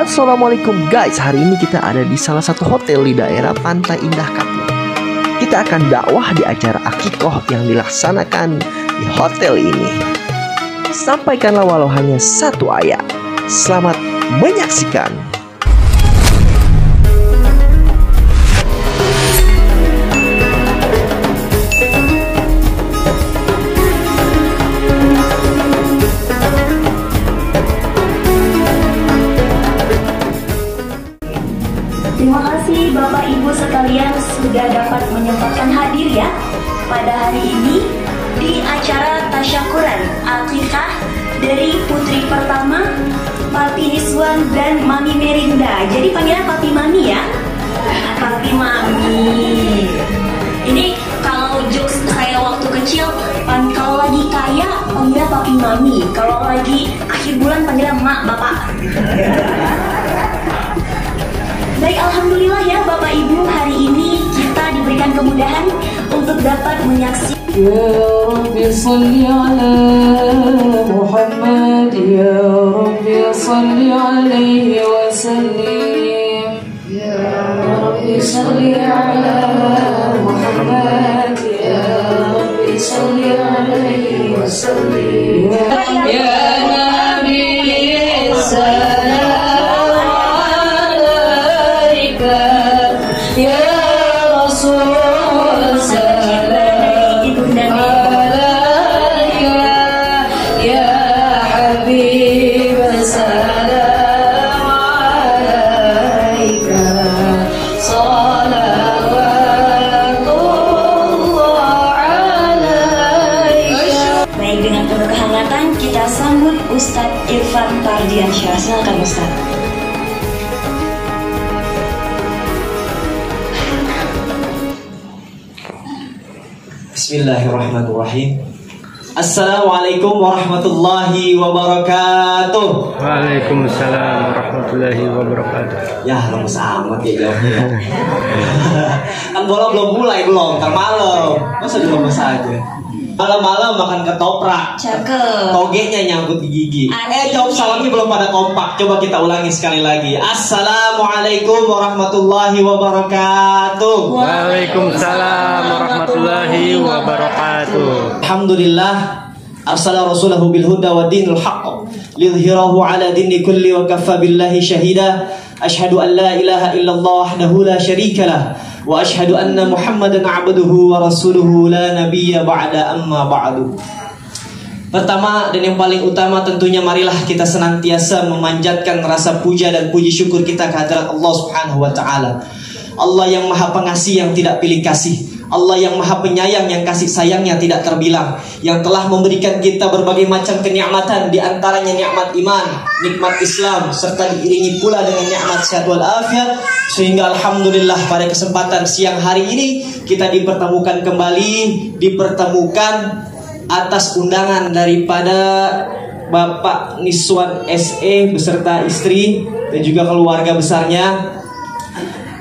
Assalamualaikum guys, hari ini kita ada di salah satu hotel di daerah Pantai Indah Kapuk. Kita akan dakwah di acara akikoh yang dilaksanakan di hotel ini. Sampaikanlah walau hanya satu ayat. Selamat menyaksikan. Terima kasih Bapak Ibu sekalian sudah dapat menyempatkan hadir ya pada hari ini di acara tasyakuran akikah dari putri pertama Papi Niswan dan Mami Merinda. Jadi panggilan Papi Mami ya, Papi Mami. Ini kalau jokes saya waktu kecil, kalau lagi kaya panggilan Papi Mami, kalau lagi akhir bulan panggilan Mak Bapak. Baik, alhamdulillah ya Bapak Ibu, hari ini kita diberikan kemudahan untuk dapat menyaksikan. Ya Rabbi salli ala Muhammad, ya Rabbi salli alaihi wa sallim. Ya Rabbi salli ala Muhammad, ya Rabbi salli alaihi wa sallim. Ya Nabi salam. Ustadz Irfan Pardiansyah, silakan Ustadz. Bismillahirrahmanirrahim. Assalamualaikum warahmatullahi wabarakatuh. Waalaikumsalam warahmatullahi wabarakatuh. Ya, lemes amat ya jawabnya. Kan bola belum mulai, belum, ntar malam. Masa dilemes aja. Malam-malam makan ketoprak. Cakep. Togenya nyangkut di gigi. Jawab salamnya belum pada kompak. Coba kita ulangi sekali lagi. Assalamualaikum warahmatullahi wabarakatuh. Waalaikumsalam warahmatullahi wabarakatuh. Alhamdulillah, arsala rasulahu bil huda wa dinil haqq lidhhirahu ala dini kulli wa kaffa billahi syahida. Asyhadu an la ilaha illallah wahdahu la syarika lah wa asyhadu anna Muhammadan abduhu wa rasuluhu la nabiyya ba'da amma ba'du. Pertama dan yang paling utama tentunya marilah kita senantiasa memanjatkan rasa puja dan puji syukur kita kehadirat Allah Subhanahu wa taala. Allah yang Maha Pengasih yang tidak pilih kasih, Allah yang Maha Penyayang yang kasih sayangnya tidak terbilang, yang telah memberikan kita berbagai macam kenikmatan, di antaranya nikmat iman, nikmat Islam, serta diiringi pula dengan nikmat sehat wal afiat, sehingga alhamdulillah pada kesempatan siang hari ini kita dipertemukan kembali, dipertemukan atas undangan daripada Bapak Niswan SE beserta istri dan juga keluarga besarnya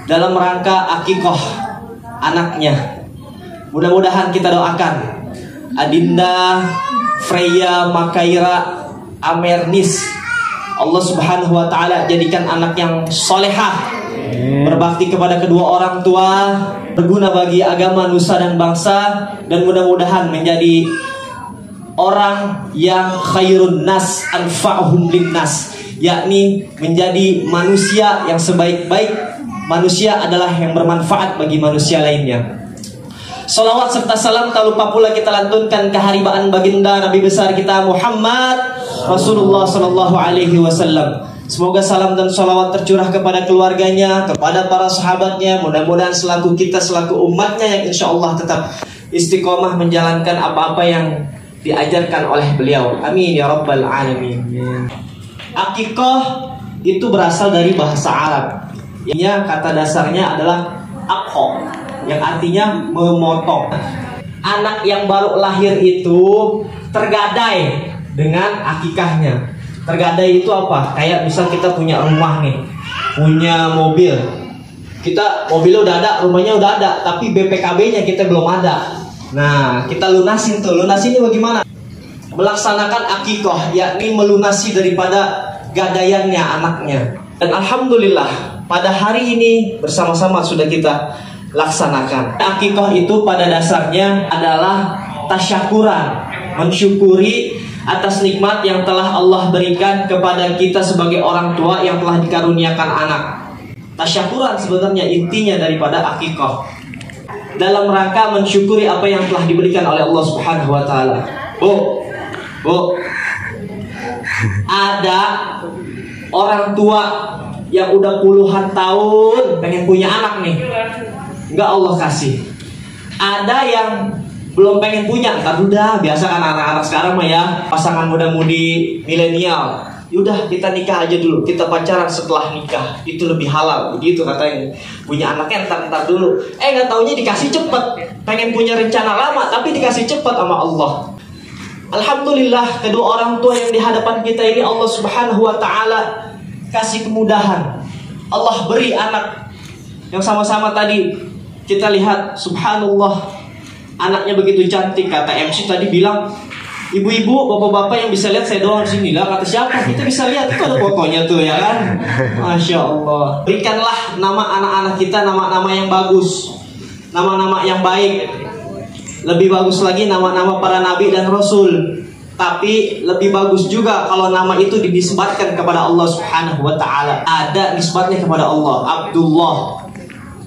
dalam rangka akikoh anaknya. Mudah-mudahan kita doakan Adinda Freya Makaira Amernis, Allah Subhanahu wa taala jadikan anak yang solehah, berbakti kepada kedua orang tua, berguna bagi agama, nusa dan bangsa, dan mudah-mudahan menjadi orang yang khairun nas anfa'uhum linnas, yakni menjadi manusia yang sebaik-baik manusia adalah yang bermanfaat bagi manusia lainnya. Salawat serta salam tak lupa pula kita lantunkan keharibaan baginda Nabi besar kita Muhammad Rasulullah Sallallahu Alaihi Wasallam. Semoga salam dan salawat tercurah kepada keluarganya, kepada para sahabatnya. Mudah-mudahan selaku kita, selaku umatnya yang insya Allah tetap istiqomah menjalankan apa-apa yang diajarkan oleh beliau. Amin ya rabbal alamin. Akikoh itu berasal dari bahasa Arab. Kata dasarnya adalah akho, yang artinya memotong. Anak yang baru lahir itu tergadai dengan akikahnya. Tergadai itu apa? Kayak misal kita punya rumah nih, punya mobil. Kita mobilnya udah ada, rumahnya udah ada, tapi BPKB-nya kita belum ada. Nah, kita lunasin tuh. Lunasin ini bagaimana? Melaksanakan akikoh, yakni melunasi daripada gadaiannya anaknya. Dan alhamdulillah pada hari ini bersama-sama sudah kita laksanakan. Akikah itu pada dasarnya adalah tasyakuran, mensyukuri atas nikmat yang telah Allah berikan kepada kita sebagai orang tua yang telah dikaruniakan anak. Tasyakuran sebenarnya intinya daripada akikah, dalam rangka mensyukuri apa yang telah diberikan oleh Allah Subhanahu wa taala. Bu, ada orang tua yang udah puluhan tahun pengen punya anak nih, nggak Allah kasih. Ada yang belum pengen punya, ntar udah biasa kan anak-anak sekarang mah ya, pasangan muda-mudi milenial, yaudah kita nikah aja dulu, kita pacaran setelah nikah itu lebih halal, begitu katanya. Punya anaknya ntar dulu, nggak taunya dikasih cepet, pengen punya rencana lama tapi dikasih cepet sama Allah. Alhamdulillah kedua orang tua yang di hadapan kita ini Allah Subhanahu wa taala kasih kemudahan. Allah beri anak yang sama-sama tadi kita lihat, subhanallah, anaknya begitu cantik. Kata MC tadi bilang, ibu-ibu, bapak-bapak yang bisa lihat saya doang sini lah. Kata siapa? Kita bisa lihat, itu ada fotonya tuh ya kan. Masya Allah. Berikanlah nama anak-anak kita nama-nama yang bagus, nama-nama yang baik. Lebih bagus lagi nama-nama para nabi dan rasul. Tapi lebih bagus juga kalau nama itu dinisbatkan kepada Allah Subhanahu wa taala. Ada nisbatnya kepada Allah, Abdullah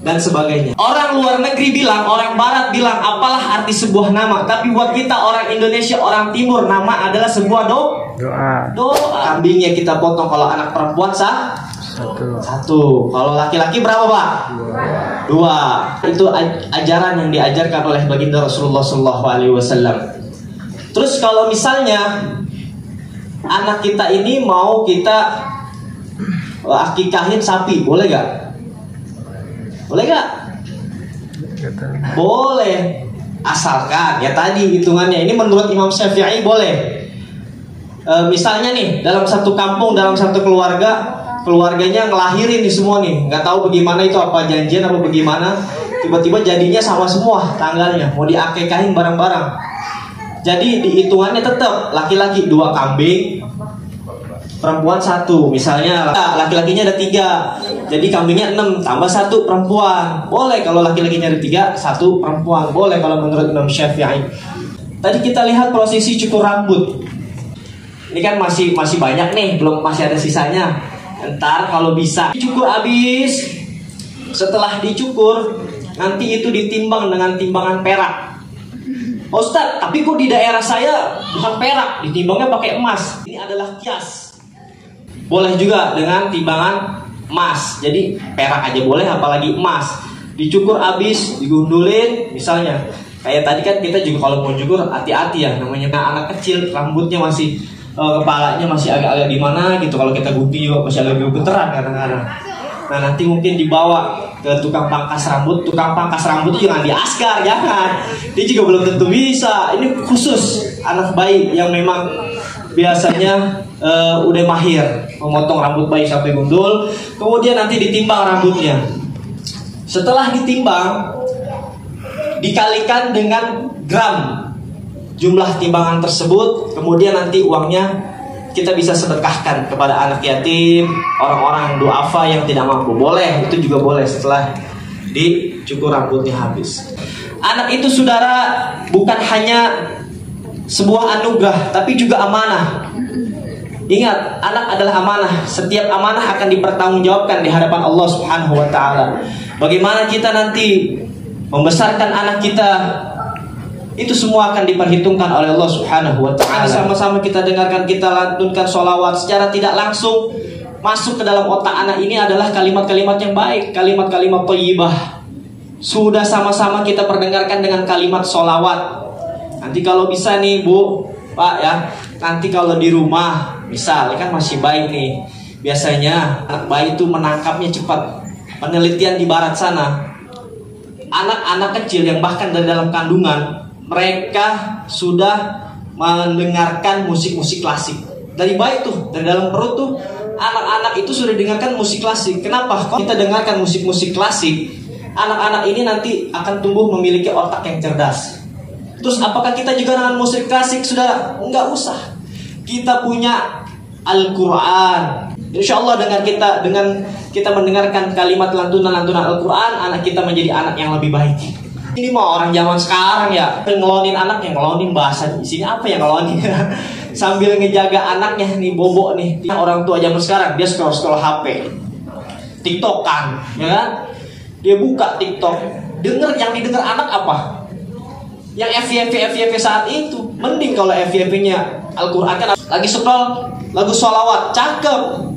dan sebagainya. Orang luar negeri bilang, orang barat bilang apalah arti sebuah nama. Tapi buat kita orang Indonesia, orang timur, nama adalah sebuah doa. Kambingnya kita potong kalau anak perempuan satu. Kalau laki-laki berapa, Pak? Dua. Itu ajaran yang diajarkan oleh baginda Rasulullah SAW. Terus kalau misalnya anak kita ini mau kita akikahin sapi, boleh gak? Boleh gak? Boleh. Asalkan ya tadi hitungannya. Ini menurut Imam Syafi'i boleh. Misalnya nih dalam satu kampung, dalam satu keluarganya ngelahirin nih semua nih, nggak tahu bagaimana itu, apa janjian apa bagaimana, tiba-tiba jadinya sama semua tanggalnya, mau diakikahin bareng-bareng. Jadi dihitungannya tetap laki-laki 2 kambing, perempuan 1. Misalnya laki-lakinya ada 3, jadi kambingnya 6 tambah 1 perempuan. Boleh kalau laki-lakinya ada 3, 1 perempuan. Boleh kalau menurut Imam Syafi'i. Tadi kita lihat prosesi cukur rambut. Ini kan masih banyak nih, masih ada sisanya. Ntar kalau bisa dicukur habis. Setelah dicukur nanti itu ditimbang dengan timbangan perak. Ustaz, tapi kok di daerah saya bukan perak, ditimbangnya pakai emas. Ini adalah kias. Boleh juga dengan timbangan emas. Jadi perak aja boleh, apalagi emas. Dicukur habis, digundulin. Misalnya kayak tadi kan kita juga kalau mau cukur hati-hati ya, namanya anak kecil, rambutnya masih kepalanya masih agak-agak gimana gitu. Kalau kita gunting juga masih agak gemeteran kadang-kadang. Nah nanti mungkin dibawa ke tukang pangkas rambut. Tukang pangkas rambut itu jangan diaskar, jangan. Dia juga belum tentu bisa. Ini khusus anak bayi yang memang biasanya udah mahir memotong rambut bayi sampai gundul. Kemudian nanti ditimbang rambutnya. Setelah ditimbang, dikalikan dengan gram jumlah timbangan tersebut. Kemudian nanti uangnya kita bisa sedekahkan kepada anak yatim, orang-orang duafa yang tidak mampu. Boleh, itu juga boleh setelah dicukur rambutnya habis. Anak itu saudara bukan hanya sebuah anugerah, tapi juga amanah. Ingat, anak adalah amanah. Setiap amanah akan dipertanggungjawabkan di hadapan Allah Subhanahu wa taala. Bagaimana kita nanti membesarkan anak kita, itu semua akan diperhitungkan oleh Allah Subhanahu wa ta'ala. Sama-sama kita dengarkan, kita lantunkan sholawat. Secara tidak langsung masuk ke dalam otak anak ini adalah kalimat-kalimat yang baik, kalimat-kalimat thayyibah. Sudah sama-sama kita perdengarkan dengan kalimat sholawat. Nanti kalau bisa nih Bu, Pak ya, nanti kalau di rumah, misal kan masih bayi nih, biasanya anak bayi itu menangkapnya cepat. Penelitian di barat sana, anak-anak kecil yang bahkan dari dalam kandungan, mereka sudah mendengarkan musik-musik klasik. Dari bayi tuh, dari dalam perut tuh, anak-anak itu sudah dengarkan musik klasik. Kenapa? Kalau kita dengarkan musik-musik klasik, anak-anak ini nanti akan tumbuh memiliki otak yang cerdas. Terus apakah kita juga dengan musik klasik? Sudah, enggak usah. Kita punya Al-Quran Insya Allah dengan kita mendengarkan kalimat lantunan Al-Quran, anak kita menjadi anak yang lebih baik. Ini mah orang zaman sekarang ya, ngelonin anak yang ngelonin bahasa di sini apa ya ngelonin sambil ngejaga anaknya nih bobo nih. Orang tua zaman sekarang dia scroll HP, TikTokan, ya kan? Dia buka TikTok, yang didengar anak apa? Yang FYP saat itu. Mending kalau FYP-nya Al-Quran kan lagi scroll lagu sholawat, cakep.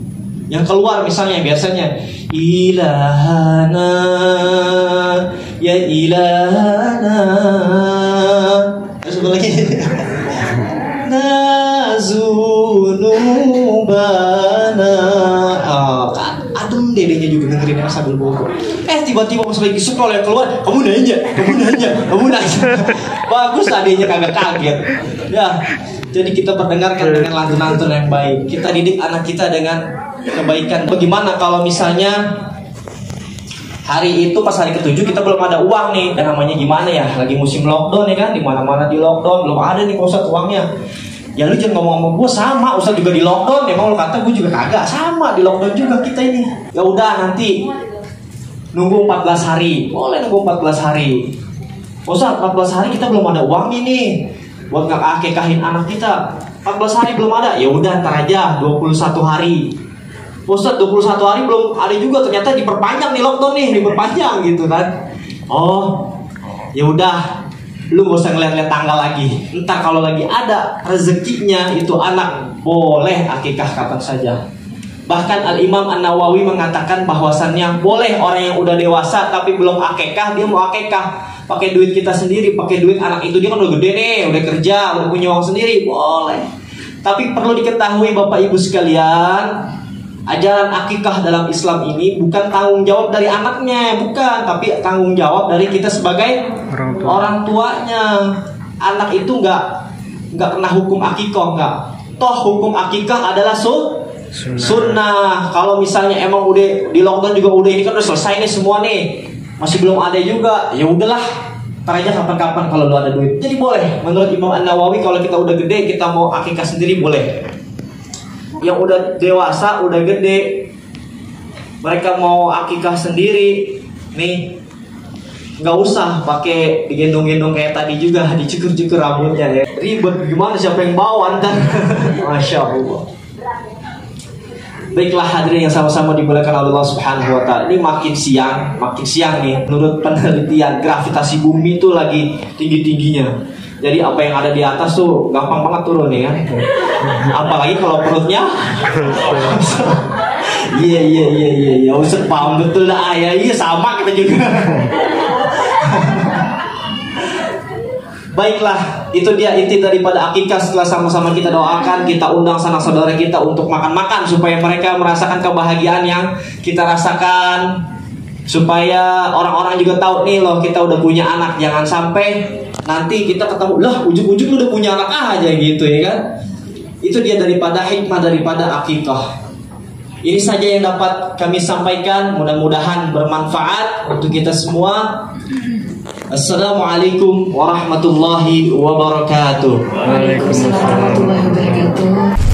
Yang keluar misalnya biasanya ilahana ya ilahana. Terus lagi nazunubana. Kan adem dedenya juga dengerin sambil bobo. Tiba-tiba pas lagi scroll yang keluar, kamu nanya. Bagus adenya kagak kaget. Ya, jadi kita perdengarkan dengan lantun-lantun yang baik. Kita didik anak kita dengan kebaikan. Bagaimana kalau misalnya hari itu pas hari ke-7 kita belum ada uang nih, dan namanya gimana ya, lagi musim lockdown ya kan, di mana-mana di lockdown, belum ada nih Pak Ustadz uangnya. Ya lu jangan ngomong sama gue, sama Ustadz juga di lockdown. Emang lu kata gue juga kagak, sama di lockdown juga kita ini. Ya udah nanti nunggu 14 hari, boleh nunggu 14 hari. Ustadz 14 hari kita belum ada uangnya nih buat ngakekahin anak kita. 14 hari belum ada, ya udah ntar aja 21 hari. Ustadz 21 hari belum ada juga, ternyata diperpanjang nih lockdown nih, diperpanjang gitu kan. Oh, ya udah, lu gak usah ngeliat-liat tanggal lagi. Entar kalau lagi ada rezekinya itu anak, boleh akikah kapan saja. Bahkan Al-Imam An-Nawawi mengatakan bahwasannya boleh orang yang udah dewasa tapi belum akikah, dia mau akikah pakai duit kita sendiri, pakai duit anak itu. Dia kan udah gede nih, udah kerja, udah punya uang sendiri, boleh. Tapi perlu diketahui Bapak Ibu sekalian, ajaran akikah dalam Islam ini bukan tanggung jawab dari anaknya, bukan, tapi tanggung jawab dari kita sebagai orang tuanya. Anak itu nggak kena hukum akikah, nggak. Toh hukum akikah adalah sunnah. Kalau misalnya emang udah di lockdown juga udah ini kan udah selesai nih semua nih, masih belum ada juga, ya udahlah, ntar aja kapan-kapan kalau lu ada duit. Jadi boleh, menurut Imam An-Nawawi kalau kita udah gede kita mau akikah sendiri boleh. Yang udah dewasa, udah gede, mereka mau akikah sendiri nih, nggak usah pakai digendong-gendong kayak tadi juga, dicukur-cukur rambutnya ya. Ribet gimana, siapa yang bawa ntar? Masya Allah. Baiklah hadirin yang sama-sama dimuliakan Allah Subhanahu wa Ta'ala. Ini makin siang nih, menurut penelitian gravitasi bumi itu lagi tinggi-tingginya. Jadi apa yang ada di atas tuh gampang banget turun ya kan. Apalagi kalau perutnya. Iya. Ustaz paham betul lah ya. Iya sama kita juga. Baiklah, itu dia inti daripada akikah. Setelah sama-sama kita doakan, kita undang sanak saudara kita untuk makan-makan supaya mereka merasakan kebahagiaan yang kita rasakan. Supaya orang-orang juga tahu nih loh, kita udah punya anak. Jangan sampai nanti kita ketemu, lah ujung-ujung udah punya anak aja gitu ya kan. Itu dia daripada hikmah daripada akikah. Ini saja yang dapat kami sampaikan. Mudah-mudahan bermanfaat untuk kita semua. Assalamualaikum warahmatullahi wabarakatuh. Waalaikumsalam warahmatullahi wabarakatuh.